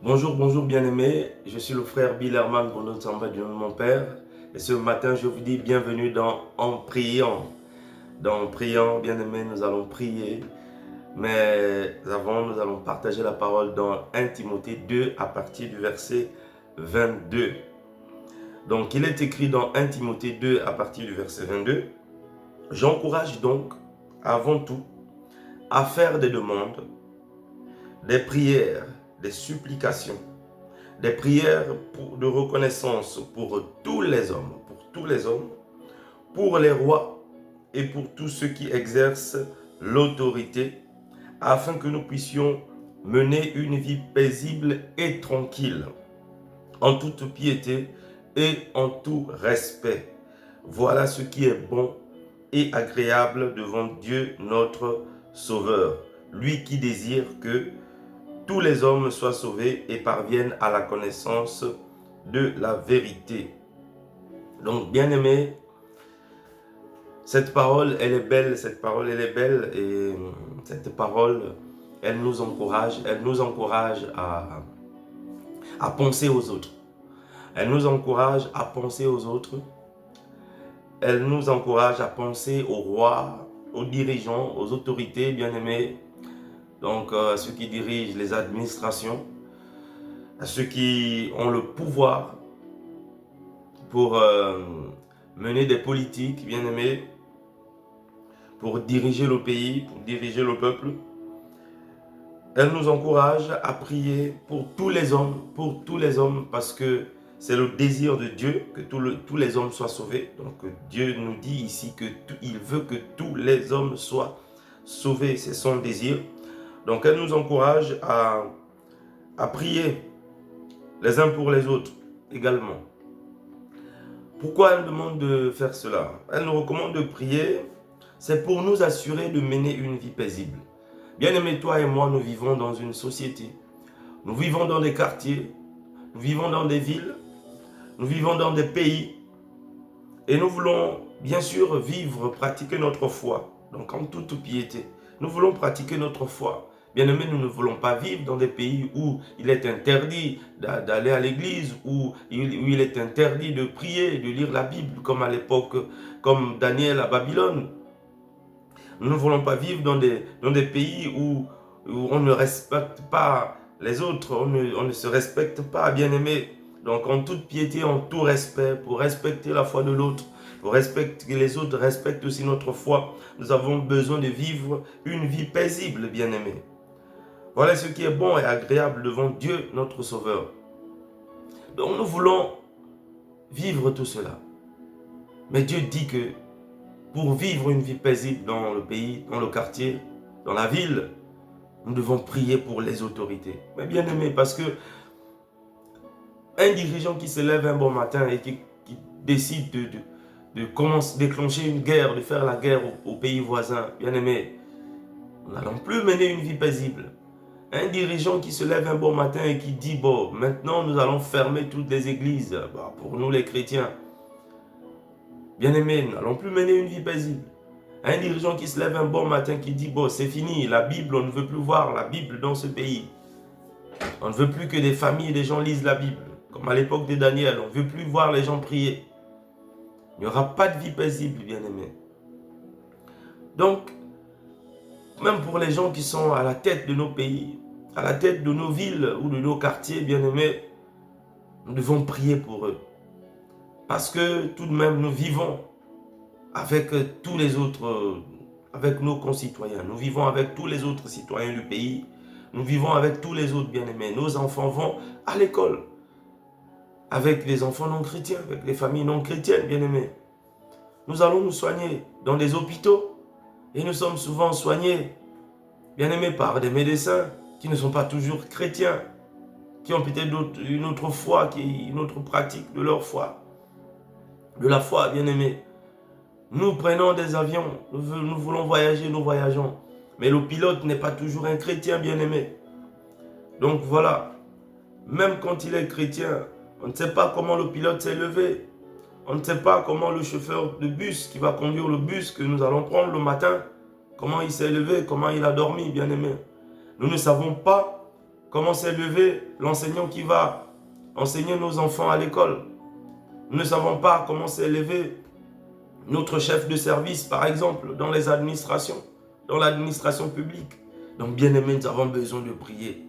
Bonjour, bonjour bien-aimés, je suis le frère Bill Herman Bono Tsamba du nom de mon Père. Et ce matin, je vous dis bienvenue dans En priant. Dans En priant, bien-aimés, nous allons prier. Mais avant, nous allons partager la parole dans 1 Timothée 2 à partir du verset 22. Donc, il est écrit dans 1 Timothée 2 à partir du verset 22. J'encourage donc, avant tout, à faire des demandes, des prières, des supplications, des prières de reconnaissance pour tous les hommes, pour les rois et pour tous ceux qui exercent l'autorité, afin que nous puissions mener une vie paisible et tranquille, en toute piété et en tout respect. Voilà ce qui est bon et agréable devant Dieu notre Sauveur, lui qui désire que tous les hommes soient sauvés et parviennent à la connaissance de la vérité. Donc, bien-aimés, cette parole, elle est belle, et cette parole, elle nous encourage à penser aux autres. Elle nous encourage à penser aux autres. Elle nous encourage à penser aux rois, aux dirigeants, aux autorités, bien-aimés, donc à ceux qui dirigent les administrations, à ceux qui ont le pouvoir pour mener des politiques, bien-aimés, pour diriger le pays, pour diriger le peuple. Elle nous encourage à prier pour tous les hommes, parce que c'est le désir de Dieu que tous les hommes soient sauvés. Donc Dieu nous dit ici qu'il veut que tous les hommes soient sauvés, c'est son désir. Donc elle nous encourage à prier les uns pour les autres également. Pourquoi elle demande de faire cela? Elle nous recommande de prier, c'est pour nous assurer de mener une vie paisible. Bien-aimés, toi et moi, nous vivons dans une société. Nous vivons dans des quartiers, nous vivons dans des villes, nous vivons dans des pays. Et nous voulons, bien sûr, vivre, pratiquer notre foi. Donc, en toute piété, nous voulons pratiquer notre foi. Bien-aimés, nous ne voulons pas vivre dans des pays où il est interdit d'aller à l'église, où il est interdit de prier, de lire la Bible, comme à l'époque, comme Daniel à Babylone. Nous ne voulons pas vivre dans des pays où on ne respecte pas les autres, on ne se respecte pas, bien-aimés. Donc en toute piété, en tout respect, pour respecter la foi de l'autre, pour respecter que les autres respectent aussi notre foi, nous avons besoin de vivre une vie paisible, bien-aimés. Voilà ce qui est bon et agréable devant Dieu, notre Sauveur. Donc nous voulons vivre tout cela. Mais Dieu dit que pour vivre une vie paisible dans le pays, dans le quartier, dans la ville, nous devons prier pour les autorités. Mais bien aimé, parce que un dirigeant qui se lève un bon matin et qui décide de déclencher une guerre, de faire la guerre aux pays voisins, bien aimé, nous n'allons plus mener une vie paisible. Un dirigeant qui se lève un bon matin et qui dit, bon, maintenant nous allons fermer toutes les églises, pour nous les chrétiens. Bien aimé, nous n'allons plus mener une vie paisible. Un dirigeant qui se lève un bon matin qui dit, bon, c'est fini, la Bible, on ne veut plus voir la Bible dans ce pays. On ne veut plus que des familles et des gens lisent la Bible. Comme à l'époque de Daniel, on ne veut plus voir les gens prier. Il n'y aura pas de vie paisible, bien aimé. Donc, même pour les gens qui sont à la tête de nos pays, à la tête de nos villes ou de nos quartiers, bien aimés, nous devons prier pour eux. Parce que tout de même, nous vivons avec tous les autres, avec nos concitoyens. Nous vivons avec tous les autres citoyens du pays. Nous vivons avec tous les autres bien-aimés. Nos enfants vont à l'école avec les enfants non chrétiens, avec les familles non chrétiennes, bien-aimés. Nous allons nous soigner dans des hôpitaux et nous sommes souvent soignés, bien-aimés, par des médecins qui ne sont pas toujours chrétiens, qui ont peut-être une autre foi, une autre pratique de leur foi, de la foi, bien-aimés. Nous prenons des avions, nous voulons voyager, nous voyageons. Mais le pilote n'est pas toujours un chrétien, bien-aimé. Donc voilà, même quand il est chrétien, on ne sait pas comment le pilote s'est levé. On ne sait pas comment le chauffeur de bus qui va conduire le bus que nous allons prendre le matin, comment il s'est levé, comment il a dormi, bien-aimé. Nous ne savons pas Comment s'est levé l'enseignant qui va enseigner nos enfants à l'école? Nous ne savons pas comment s'est levé notre chef de service, par exemple, dans les administrations, dans l'administration publique. Donc, bien aimés, nous avons besoin de prier.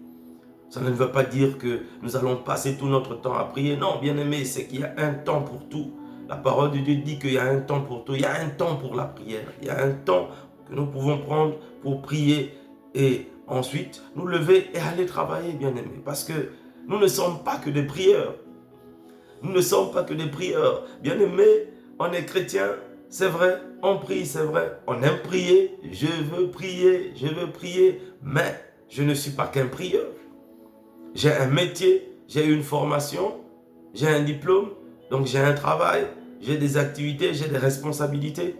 Ça ne veut pas dire que nous allons passer tout notre temps à prier. Non, bien aimé, c'est qu'il y a un temps pour tout. La parole de Dieu dit qu'il y a un temps pour tout. Il y a un temps pour la prière. Il y a un temps que nous pouvons prendre pour prier et ensuite nous lever et aller travailler, bien aimé. Parce que nous ne sommes pas que des prieurs. Nous ne sommes pas que des prieurs. Bien aimé, on est chrétien, c'est vrai. On prie, c'est vrai. On aime prier. Je veux prier. Mais je ne suis pas qu'un prieur. J'ai un métier, j'ai une formation, j'ai un diplôme, donc j'ai un travail, j'ai des activités, j'ai des responsabilités.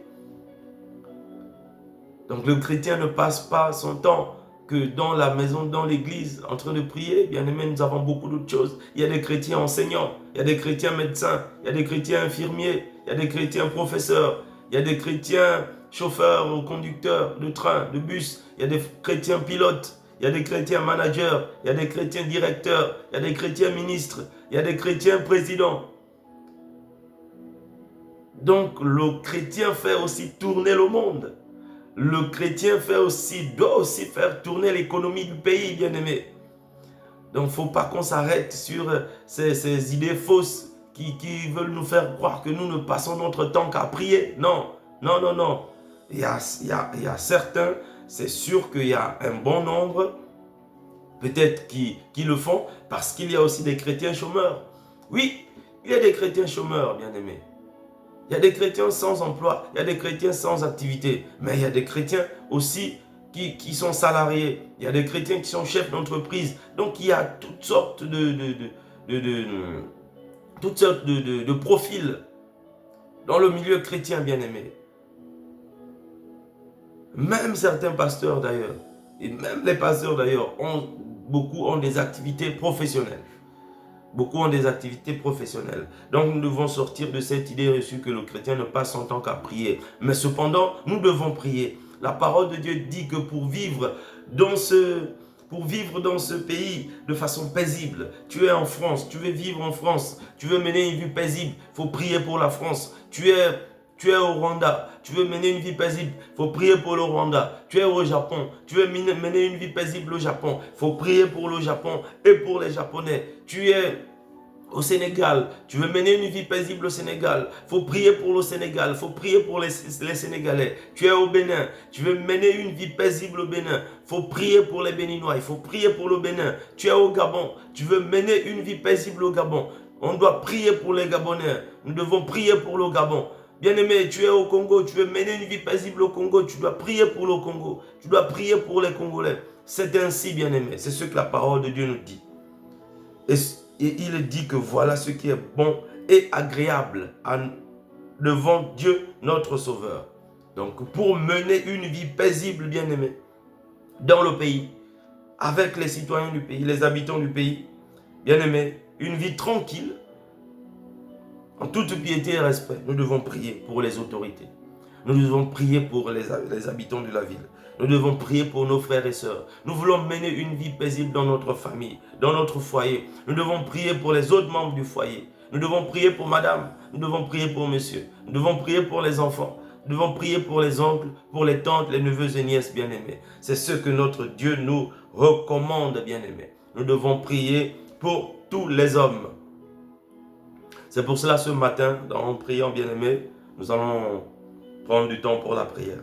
Donc le chrétien ne passe pas son temps que dans la maison, dans l'église, en train de prier. Bien aimé, nous avons beaucoup d'autres choses. Il y a des chrétiens enseignants, il y a des chrétiens médecins, il y a des chrétiens infirmiers, il y a des chrétiens professeurs, il y a des chrétiens chauffeurs ou conducteurs de train, de bus, il y a des chrétiens pilotes. Il y a des chrétiens managers, il y a des chrétiens directeurs, il y a des chrétiens ministres, il y a des chrétiens présidents. Donc le chrétien fait aussi tourner le monde. Le chrétien doit aussi faire tourner l'économie du pays, bien aimé. Donc il ne faut pas qu'on s'arrête sur ces idées fausses qui veulent nous faire croire que nous ne passons notre temps qu'à prier. Non, non, non, non. Il y a certains, c'est sûr qu'il y a un bon nombre, peut-être qui le font, parce qu'il y a aussi des chrétiens chômeurs. Oui, il y a des chrétiens chômeurs, bien aimés. Il y a des chrétiens sans emploi, il y a des chrétiens sans activité, mais il y a des chrétiens aussi qui sont salariés, il y a des chrétiens qui sont chefs d'entreprise. Donc il y a toutes sortes de profils dans le milieu chrétien, bien aimé. Même certains pasteurs d'ailleurs, et même les pasteurs d'ailleurs, beaucoup ont des activités professionnelles. Beaucoup ont des activités professionnelles. Donc nous devons sortir de cette idée reçue que le chrétien ne passe son temps qu'à prier. Mais cependant, nous devons prier. La parole de Dieu dit que pour vivre dans ce pays de façon paisible, tu es en France, tu veux vivre en France, tu veux mener une vie paisible, il faut prier pour la France. Tu es au Rwanda, tu veux mener une vie paisible, il faut prier pour le Rwanda. Tu es au Japon, tu veux mener une vie paisible au Japon, il faut prier pour le Japon et pour les Japonais. Tu es au Sénégal, tu veux mener une vie paisible au Sénégal, il faut prier pour le Sénégal, il faut prier pour les Sénégalais. Tu es au Bénin, tu veux mener une vie paisible au Bénin, il faut prier pour les Béninois, il faut prier pour le Bénin. Tu es au Gabon, tu veux mener une vie paisible au Gabon, on doit prier pour les Gabonais, nous devons prier pour le Gabon. Bien-aimé, tu es au Congo, tu veux mener une vie paisible au Congo, tu dois prier pour le Congo, tu dois prier pour les Congolais. C'est ainsi, bien-aimé, c'est ce que la parole de Dieu nous dit. Et il dit que voilà ce qui est bon et agréable devant Dieu, notre Sauveur. Donc, pour mener une vie paisible, bien-aimé, dans le pays, avec les citoyens du pays, les habitants du pays, bien-aimé, une vie tranquille, en toute piété et respect, nous devons prier pour les autorités. Nous devons prier pour les habitants de la ville. Nous devons prier pour nos frères et sœurs. Nous voulons mener une vie paisible dans notre famille, dans notre foyer. Nous devons prier pour les autres membres du foyer. Nous devons prier pour madame. Nous devons prier pour monsieur. Nous devons prier pour les enfants. Nous devons prier pour les oncles, pour les tantes, les neveux et nièces bien-aimés. C'est ce que notre Dieu nous recommande, bien-aimés. Nous devons prier pour tous les hommes. C'est pour cela ce matin, en priant, bien-aimés, nous allons prendre du temps pour la prière.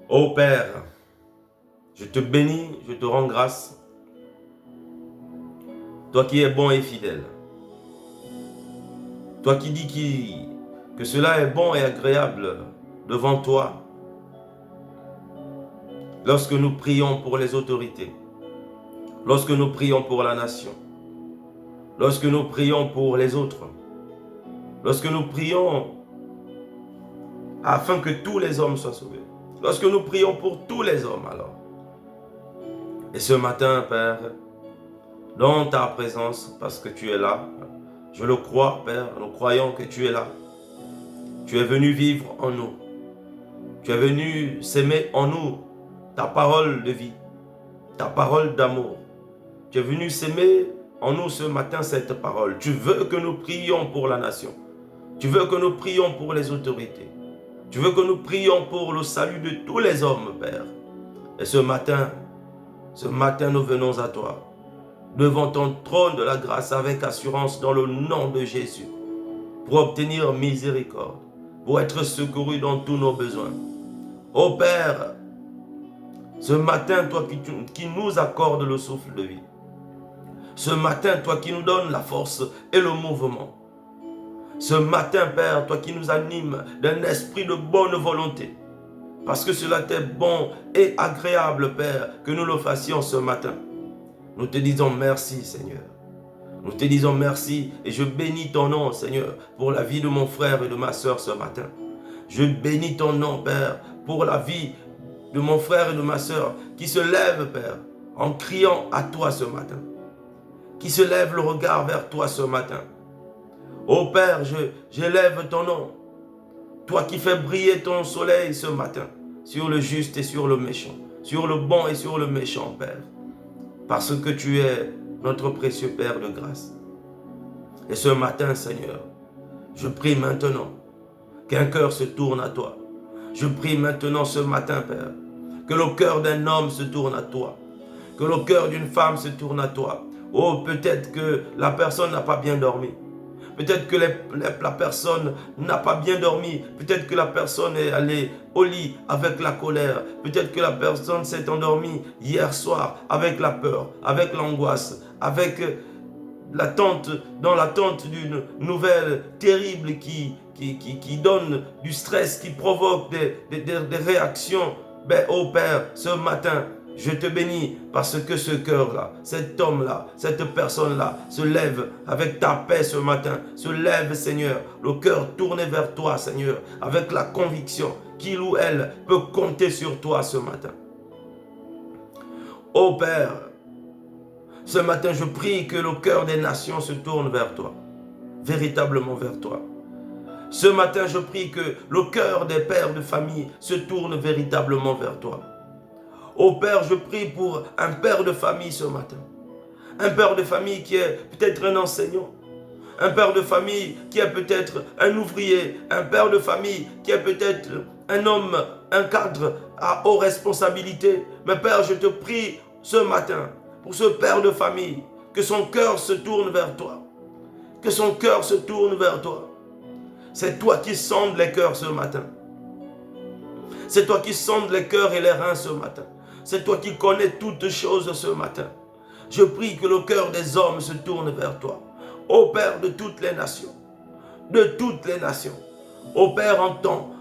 Ô Père, je te bénis, je te rends grâce. Toi qui es bon et fidèle. Toi qui dis que cela est bon et agréable devant toi. Lorsque nous prions pour les autorités. Lorsque nous prions pour la nation. Lorsque nous prions pour les autres. Lorsque nous prions afin que tous les hommes soient sauvés. Lorsque nous prions pour tous les hommes alors. Et ce matin, Père, dans ta présence, parce que tu es là, je le crois, Père, nous croyons que tu es là. Tu es venu vivre en nous. Tu es venu s'aimer en nous. ta parole de vie, ta parole d'amour. Tu es venu s'aimer en nous ce matin cette parole. Tu veux que nous prions pour la nation. Tu veux que nous prions pour les autorités. Tu veux que nous prions pour le salut de tous les hommes, Père. Et ce matin, nous venons à toi, devant ton trône de la grâce avec assurance dans le nom de Jésus, pour obtenir miséricorde, pour être secourus dans tous nos besoins. Ô Père, ce matin, toi qui nous accordes le souffle de vie, ce matin, toi qui nous donnes la force et le mouvement, ce matin, Père, toi qui nous animes d'un esprit de bonne volonté, parce que cela t'est bon et agréable, Père, que nous le fassions ce matin. Nous te disons merci, Seigneur. Nous te disons merci et je bénis ton nom, Seigneur, pour la vie de mon frère et de ma soeur ce matin. Je bénis ton nom, Père, pour la vie de mon frère et de ma soeur qui se lèvent, Père, en criant à toi ce matin. Qui se lèvent le regard vers toi ce matin. Ô Père, j'élève ton nom. Toi qui fais briller ton soleil ce matin sur le juste et sur le méchant, sur le bon et sur le méchant, Père. Parce que tu es notre précieux Père de grâce. Et ce matin, Seigneur, je prie maintenant qu'un cœur se tourne à toi. Je prie maintenant ce matin, Père, que le cœur d'un homme se tourne à toi, que le cœur d'une femme se tourne à toi. Oh, peut-être que la personne n'a pas bien dormi. Peut-être que la personne n'a pas bien dormi. Peut-être que la personne est allée au lit avec la colère. Peut-être que la personne s'est endormie hier soir avec la peur, avec l'angoisse, avec l'attente, dans l'attente d'une nouvelle terrible qui donne du stress, qui provoque des réactions. Ben, oh Père, ce matin, je te bénis parce que ce cœur-là, cet homme-là, cette personne-là se lève avec ta paix ce matin. Se lève, Seigneur, le cœur tourné vers toi, Seigneur, avec la conviction qu'il ou elle peut compter sur toi ce matin. Ô Père, ce matin, je prie que le cœur des nations se tourne vers toi, véritablement vers toi. Ce matin, je prie que le cœur des pères de famille se tourne véritablement vers toi. Ô Père, je prie pour un père de famille ce matin. Un père de famille qui est peut-être un enseignant. Un père de famille qui est peut-être un ouvrier. Un père de famille qui est peut-être un homme, un cadre à haute responsabilité. Mais Père, je te prie ce matin pour ce père de famille, que son cœur se tourne vers toi. Que son cœur se tourne vers toi. C'est toi qui sondes les cœurs ce matin. C'est toi qui sondes les cœurs et les reins ce matin. C'est toi qui connais toutes choses ce matin. Je prie que le cœur des hommes se tourne vers toi. Ô Père de toutes les nations. De toutes les nations. Ô Père, entends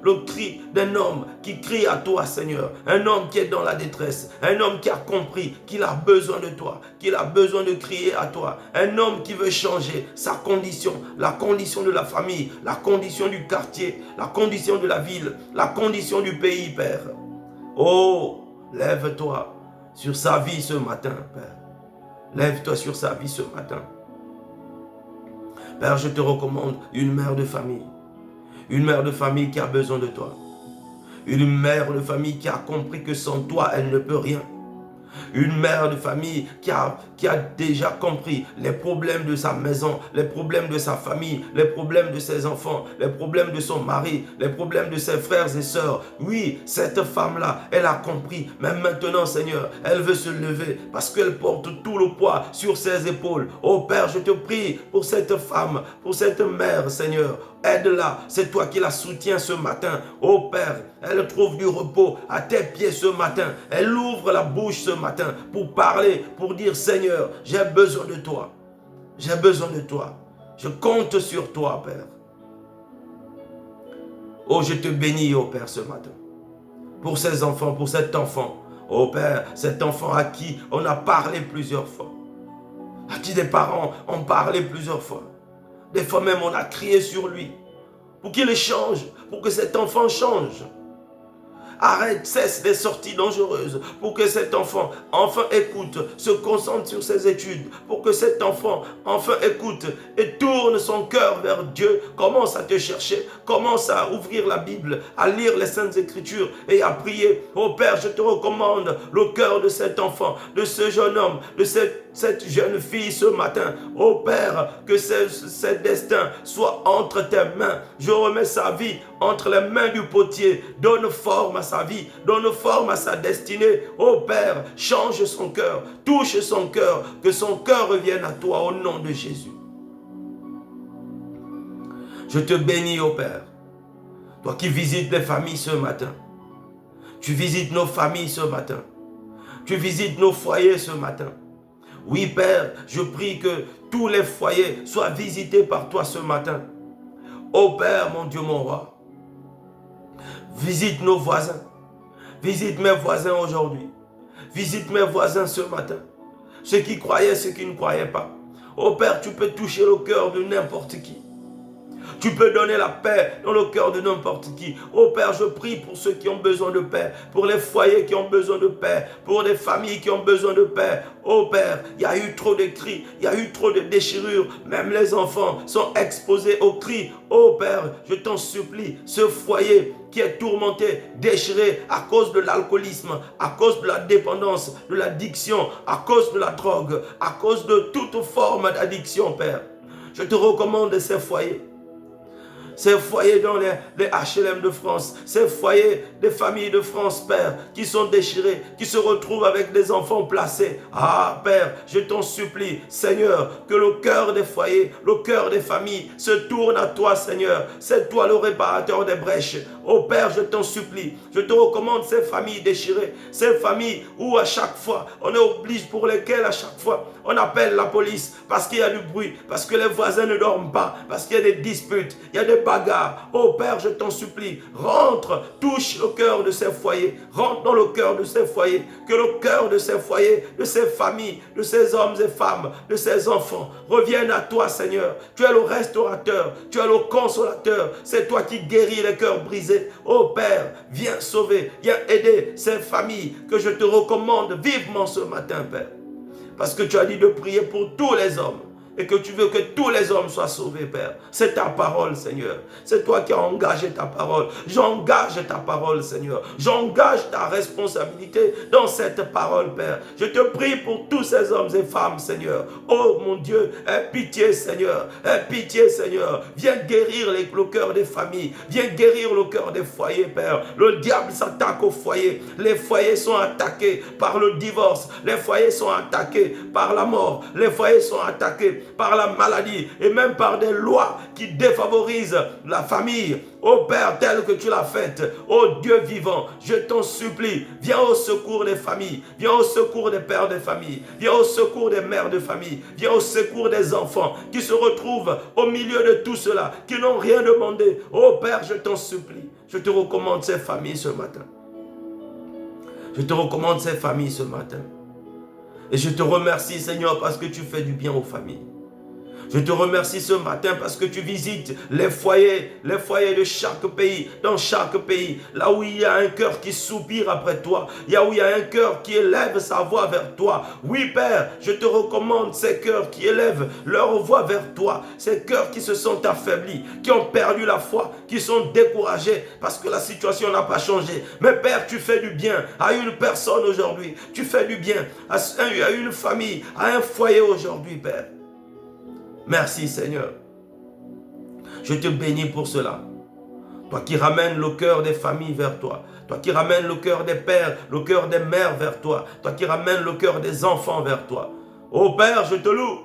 le cri d'un homme qui crie à toi, Seigneur. Un homme qui est dans la détresse. Un homme qui a compris qu'il a besoin de toi. Qu'il a besoin de crier à toi. Un homme qui veut changer sa condition. La condition de la famille. La condition du quartier. La condition de la ville. La condition du pays, Père. Oh, lève-toi sur sa vie ce matin, Père. Lève-toi sur sa vie ce matin. Père, je te recommande une mère de famille. Une mère de famille qui a besoin de toi. Une mère de famille qui a compris que sans toi, elle ne peut rien. Une mère de famille qui a déjà compris les problèmes de sa maison, les problèmes de sa famille, les problèmes de ses enfants, les problèmes de son mari, les problèmes de ses frères et sœurs. Oui, cette femme-là, elle a compris. Mais maintenant, Seigneur, elle veut se lever parce qu'elle porte tout le poids sur ses épaules. Oh Père, je te prie pour cette femme, pour cette mère, Seigneur. Aide-la, c'est toi qui la soutiens ce matin. Oh Père, elle trouve du repos à tes pieds ce matin. Elle ouvre la bouche ce matin pour parler, pour dire Seigneur, j'ai besoin de toi. J'ai besoin de toi. Je compte sur toi, Père. Oh, je te bénis, oh Père, ce matin. Pour ces enfants, pour cet enfant. Oh Père, cet enfant à qui on a parlé plusieurs fois. À qui des parents ont parlé plusieurs fois. Des fois même, on a crié sur lui pour qu'il change, pour que cet enfant change. arrête, cesse les sorties dangereuses, pour que cet enfant enfin écoute, se concentre sur ses études, pour que cet enfant enfin écoute et tourne son cœur vers Dieu, commence à te chercher, commence à ouvrir la Bible, à lire les Saintes Écritures et à prier. Oh Père, je te recommande le cœur de cet enfant, de ce jeune homme, de cette jeune fille ce matin. Oh Père, que ce destin soit entre tes mains. Je remets sa vie entre les mains du potier. Donne forme à sa vie, donne forme à sa destinée. Oh Père, change son cœur, touche son cœur, que son cœur revienne à toi au nom de Jésus. Je te bénis, oh Père, toi qui visites les familles ce matin. Tu visites nos familles ce matin. Tu visites nos foyers ce matin. Oui, Père, je prie que tous les foyers soient visités par toi ce matin. Oh Père, mon Dieu, mon roi, visite nos voisins. Visite mes voisins aujourd'hui. Visite mes voisins ce matin. Ceux qui croyaient, ceux qui ne croyaient pas. Oh Père, tu peux toucher le cœur de n'importe qui. Tu peux donner la paix dans le cœur de n'importe qui. Oh Père, je prie pour ceux qui ont besoin de paix, pour les foyers qui ont besoin de paix, pour les familles qui ont besoin de paix. Oh Père, il y a eu trop de cris, il y a eu trop de déchirures. Même les enfants sont exposés aux cris. Oh Père, je t'en supplie, ce foyer qui est tourmenté, déchiré à cause de l'alcoolisme, à cause de la dépendance, de l'addiction, à cause de la drogue, à cause de toute forme d'addiction, Père. Je te recommande ces foyers. Ces foyers dans les HLM de France, ces foyers des familles de France, Père, qui sont déchirés, qui se retrouvent avec des enfants placés. Ah, Père, je t'en supplie, Seigneur, que le cœur des foyers, le cœur des familles se tourne à toi, Seigneur. C'est toi le réparateur des brèches. Oh Père, je t'en supplie, je te recommande ces familles déchirées, ces familles où à chaque fois, on est obligé, pour lesquelles à chaque fois, on appelle la police parce qu'il y a du bruit, parce que les voisins ne dorment pas, parce qu'il y a des disputes, il y a des bagarres. Oh Père, je t'en supplie, rentre, touche le cœur de ces foyers, rentre dans le cœur de ces foyers, que le cœur de ces foyers, de ces familles, de ces hommes et femmes, de ces enfants, revienne à toi, Seigneur. Tu es le restaurateur, tu es le consolateur, c'est toi qui guéris les cœurs brisés. Oh Père, viens sauver, viens aider ces familles que je te recommande vivement ce matin, Père. Parce que tu as dit de prier pour tous les hommes. Et que tu veux que tous les hommes soient sauvés, Père. C'est ta parole, Seigneur. C'est toi qui as engagé ta parole. J'engage ta parole, Seigneur. J'engage ta responsabilité dans cette parole, Père. Je te prie pour tous ces hommes et femmes, Seigneur. Oh mon Dieu, aie pitié, Seigneur. Aie pitié, Seigneur. Viens guérir le cœur des familles. Viens guérir le cœur des foyers, Père. Le diable s'attaque aux foyers. Les foyers sont attaqués par le divorce. Les foyers sont attaqués par la mort. Les foyers sont attaqués par la maladie et même par des lois qui défavorisent la famille. Ô Père, tel que tu l'as fait, ô Dieu vivant, je t'en supplie, viens au secours des familles, viens au secours des pères de famille, viens au secours des mères de famille, viens au secours des enfants qui se retrouvent au milieu de tout cela, qui n'ont rien demandé. Ô Père, je t'en supplie, je te recommande ces familles ce matin. Je te recommande ces familles ce matin. Et je te remercie, Seigneur, parce que tu fais du bien aux familles. Je te remercie ce matin parce que tu visites les foyers de chaque pays, dans chaque pays, là où il y a un cœur qui soupire après toi, là où il y a un cœur qui élève sa voix vers toi. Oui, Père, je te recommande ces cœurs qui élèvent leur voix vers toi, ces cœurs qui se sont affaiblis, qui ont perdu la foi, qui sont découragés parce que la situation n'a pas changé. Mais Père, tu fais du bien à une personne aujourd'hui, tu fais du bien à une famille, à un foyer aujourd'hui, Père. Merci Seigneur. Je te bénis pour cela. Toi qui ramènes le cœur des familles vers toi. Toi qui ramènes le cœur des pères, le cœur des mères vers toi. Toi qui ramènes le cœur des enfants vers toi. Oh Père, je te loue.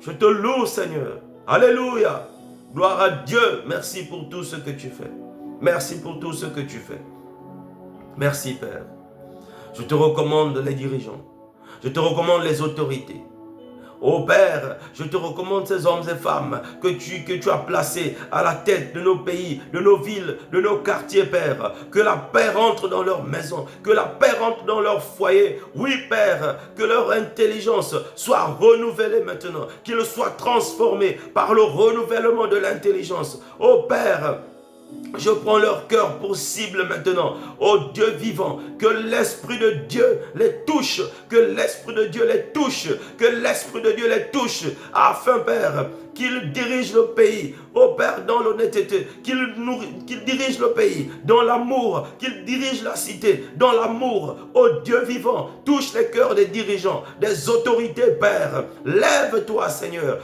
Je te loue Seigneur. Alléluia. Gloire à Dieu. Merci pour tout ce que tu fais. Merci pour tout ce que tu fais. Merci Père. Je te recommande les dirigeants. Je te recommande les autorités. Oh Père, je te recommande ces hommes et femmes que tu as placés à la tête de nos pays, de nos villes, de nos quartiers, Père. Que la paix rentre dans leur maison, que la paix rentre dans leur foyer. Oui, Père, que leur intelligence soit renouvelée maintenant, qu'ils soient transformés par le renouvellement de l'intelligence. Oh Père, Je prends leur cœur pour cible maintenant. Oh Dieu vivant, que l'Esprit de Dieu les touche, que l'Esprit de Dieu les touche, que l'Esprit de Dieu les touche, afin, Père, qu'il dirige le pays, oh Père, dans l'honnêteté, qu'il dirige le pays dans l'amour, qu'il dirige la cité dans l'amour. Oh Dieu vivant, touche les cœurs des dirigeants, des autorités, Père. Lève-toi, Seigneur,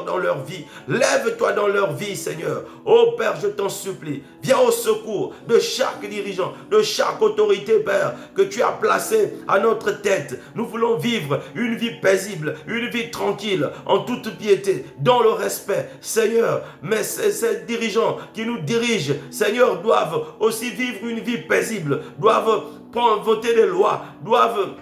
dans leur vie. Lève-toi dans leur vie, Seigneur. Oh Père, je t'en supplie, viens au secours de chaque dirigeant, de chaque autorité, Père, que tu as placé à notre tête. Nous voulons vivre une vie paisible, une vie tranquille, en toute piété, dans le respect, Seigneur. Mais ces dirigeants qui nous dirigent, Seigneur, doivent aussi vivre une vie paisible, doivent voter des lois, doivent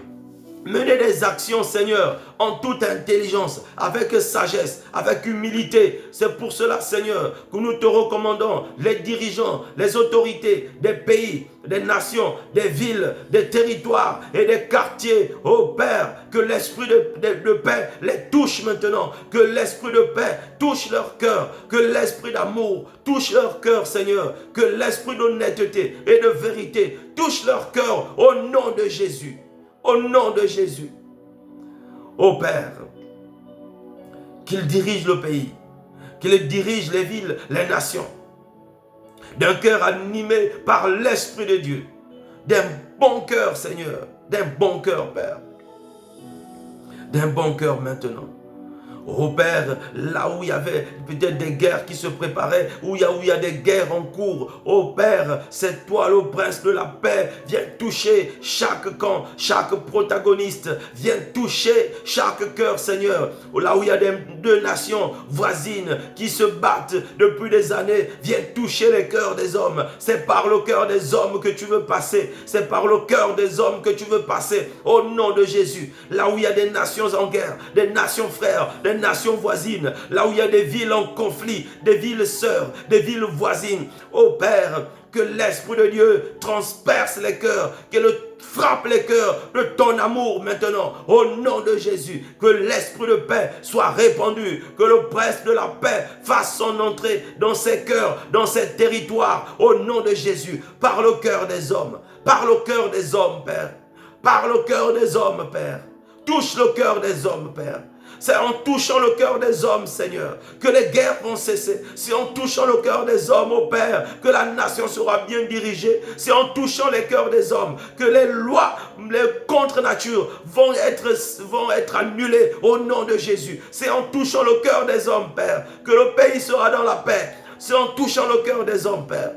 mener des actions, Seigneur, en toute intelligence, avec sagesse, avec humilité. C'est pour cela, Seigneur, que nous te recommandons les dirigeants, les autorités des pays, des nations, des villes, des territoires et des quartiers. Oh Père, que l'esprit de paix les touche maintenant, que l'esprit de paix touche leur cœur, que l'esprit d'amour touche leur cœur, Seigneur, que l'esprit d'honnêteté et de vérité touche leur cœur au nom de Jésus. Au nom de Jésus. Ô Père, qu'il dirige le pays, qu'il dirige les villes, les nations, d'un cœur animé par l'Esprit de Dieu, d'un bon cœur, Seigneur, d'un bon cœur, Père, d'un bon cœur maintenant. Oh Père, là où il y avait peut-être des guerres qui se préparaient, où il y a des guerres en cours, oh Père, c'est toi le prince de la paix, viens toucher chaque camp, chaque protagoniste, viens toucher chaque cœur, Seigneur. Là où il y a deux nations voisines qui se battent depuis des années, viens toucher les cœurs des hommes. C'est par le cœur des hommes que tu veux passer, c'est par le cœur des hommes que tu veux passer, au nom de Jésus. Là où il y a des nations en guerre, des nations frères, des nations voisines, là où il y a des villes en conflit, des villes sœurs, des villes voisines. Ô Père, que l'Esprit de Dieu transperce les cœurs, qu'il frappe les cœurs de ton amour maintenant, au nom de Jésus. Que l'Esprit de paix soit répandu, que le prince de la paix fasse son entrée dans ces cœurs, dans ces territoires, au nom de Jésus, par le cœur des hommes, par le cœur des hommes, Père, par le cœur des hommes, Père. Touche le cœur des hommes, Père. C'est en touchant le cœur des hommes, Seigneur, que les guerres vont cesser. C'est en touchant le cœur des hommes, ô Père, que la nation sera bien dirigée. C'est en touchant les cœurs des hommes que les lois, les contre-natures vont être annulées au nom de Jésus. C'est en touchant le cœur des hommes, Père, que le pays sera dans la paix. C'est en touchant le cœur des hommes, Père,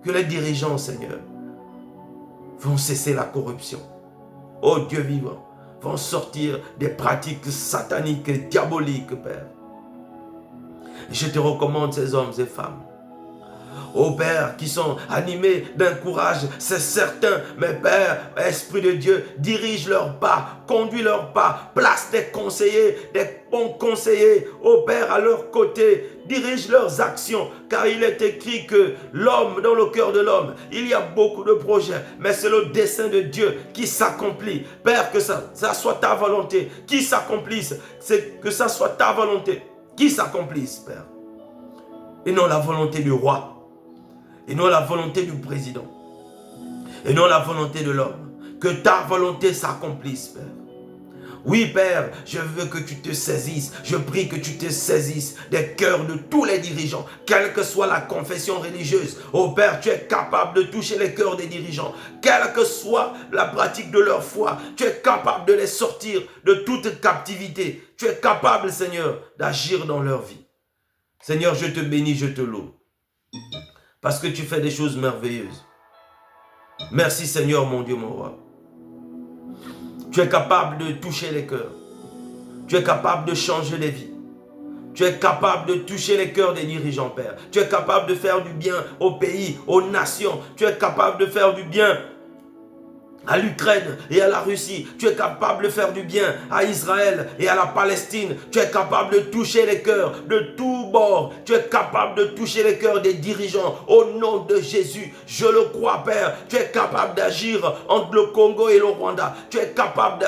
que les dirigeants, Seigneur, vont cesser la corruption. Ô Dieu vivant, vont sortir des pratiques sataniques et diaboliques, Père. Je te recommande ces hommes et femmes, ô Père, qui sont animés d'un courage, c'est certain, mais Père, Esprit de Dieu, dirige leurs pas, conduis leurs pas, place des conseillers, des bons conseillers, ô Père, à leur côté, dirige leurs actions, car il est écrit que l'homme, dans le cœur de l'homme, il y a beaucoup de projets, mais c'est le dessein de Dieu qui s'accomplit. Père, que ça soit ta volonté qui s'accomplisse, que ça soit ta volonté qui s'accomplisse, Père, et non la volonté du roi, et non la volonté du président, et non la volonté de l'homme. Que ta volonté s'accomplisse, Père. Oui, Père, je veux que tu te saisisses. Je prie que tu te saisisses des cœurs de tous les dirigeants, quelle que soit la confession religieuse. Oh Père, tu es capable de toucher les cœurs des dirigeants, quelle que soit la pratique de leur foi. Tu es capable de les sortir de toute captivité. Tu es capable, Seigneur, d'agir dans leur vie. Seigneur, je te bénis, je te loue, parce que tu fais des choses merveilleuses. Merci Seigneur, mon Dieu, mon roi. Tu es capable de toucher les cœurs. Tu es capable de changer les vies. Tu es capable de toucher les cœurs des dirigeants, Père. Tu es capable de faire du bien au pays, aux nations. Tu es capable de faire du bien à l'Ukraine et à la Russie. Tu es capable de faire du bien à Israël et à la Palestine. Tu es capable de toucher les cœurs de tous bords. Tu es capable de toucher les cœurs des dirigeants. Au nom de Jésus, je le crois, Père. Tu es capable d'agir entre le Congo et le Rwanda. Tu es capable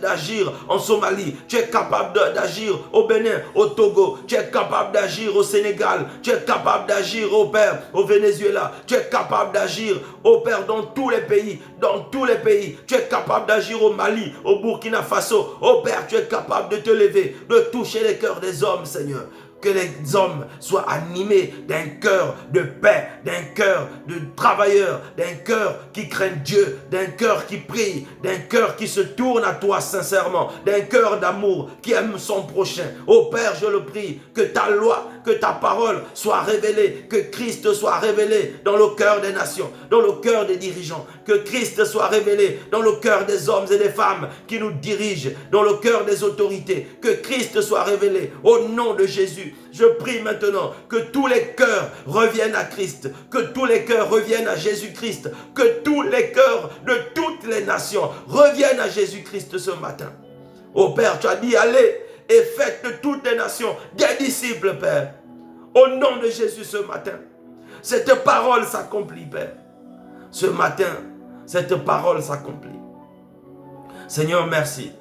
d'agir en Somalie. Tu es capable d'agir au Bénin, au Togo. Tu es capable d'agir au Sénégal. Tu es capable d'agir, au Père, au Venezuela. Tu es capable d'agir, au Père, dans tous les pays. Dans tous les pays. Tu es capable d'agir au Mali, au Burkina Faso. Oh Père, tu es capable de te lever, de toucher les cœurs des hommes, Seigneur. Que les hommes soient animés d'un cœur de paix, d'un cœur de travailleurs, d'un cœur qui craint Dieu, d'un cœur qui prie, d'un cœur qui se tourne à toi sincèrement, d'un cœur d'amour qui aime son prochain. Oh Père, je le prie, que ta loi, que ta parole soit révélée, que Christ soit révélé dans le cœur des nations, dans le cœur des dirigeants, que Christ soit révélé dans le cœur des hommes et des femmes qui nous dirigent, dans le cœur des autorités, que Christ soit révélé au nom de Jésus. Je prie maintenant que tous les cœurs reviennent à Christ, que tous les cœurs reviennent à Jésus-Christ, que tous les cœurs de toutes les nations reviennent à Jésus-Christ ce matin. Oh Père, tu as dit, allez et faites de toutes les nations des disciples, Père. Au nom de Jésus ce matin, cette parole s'accomplit, Père. Ce matin, cette parole s'accomplit. Seigneur, merci,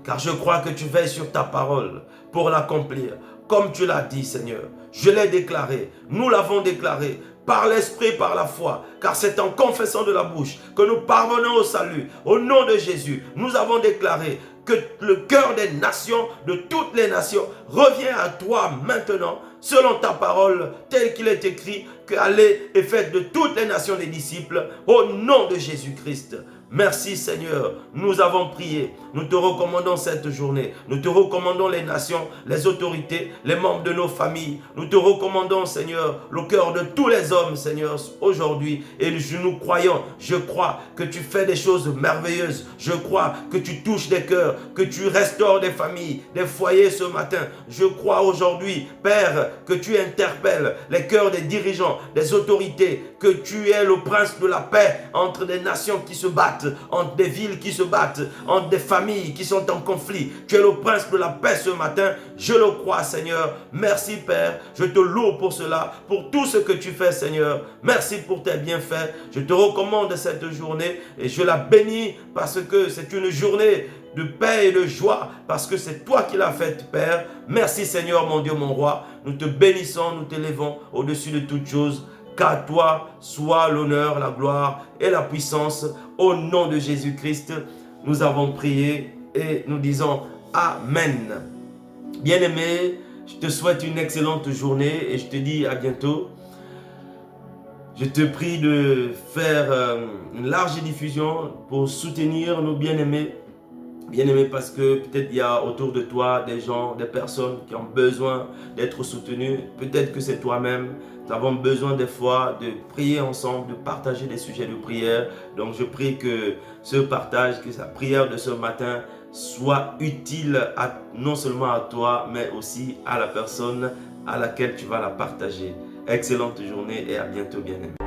car je crois que tu veilles sur ta parole pour l'accomplir. Comme tu l'as dit, Seigneur, je l'ai déclaré, nous l'avons déclaré, par l'esprit, par la foi, car c'est en confessant de la bouche que nous parvenons au salut. Au nom de Jésus, nous avons déclaré que le cœur des nations, de toutes les nations, revient à toi maintenant, selon ta parole, tel qu'il est écrit, que allez et faites de toutes les nations des disciples, au nom de Jésus-Christ. Merci Seigneur, nous avons prié, nous te recommandons cette journée, nous te recommandons les nations, les autorités, les membres de nos familles, nous te recommandons Seigneur, le cœur de tous les hommes Seigneur, aujourd'hui, et nous croyons, je crois que tu fais des choses merveilleuses, je crois que tu touches des cœurs, que tu restaures des familles, des foyers ce matin, je crois aujourd'hui Père, que tu interpelles les cœurs des dirigeants, des autorités, que tu es le prince de la paix entre des nations qui se battent, entre des villes qui se battent, entre des familles qui sont en conflit. Tu es le prince de la paix ce matin. Je le crois, Seigneur. Merci, Père. Je te loue pour cela, pour tout ce que tu fais, Seigneur. Merci pour tes bienfaits. Je te recommande cette journée et je la bénis parce que c'est une journée de paix et de joie, parce que c'est toi qui l'as faite, Père. Merci, Seigneur, mon Dieu, mon roi. Nous te bénissons, nous t'élevons au-dessus de toutes choses. Qu'à toi soit l'honneur, la gloire et la puissance. Au nom de Jésus-Christ, nous avons prié et nous disons Amen. Bien-aimé, je te souhaite une excellente journée et je te dis à bientôt. Je te prie de faire une large diffusion pour soutenir nos bien-aimés. Bien-aimé, parce que peut-être il y a autour de toi des gens, des personnes qui ont besoin d'être soutenus. Peut-être que c'est toi-même. Nous avons besoin des fois de prier ensemble, de partager des sujets de prière. Donc je prie que ce partage, que sa prière de ce matin soit utile non seulement à toi, mais aussi à la personne à laquelle tu vas la partager. Excellente journée et à bientôt, bien-aimé.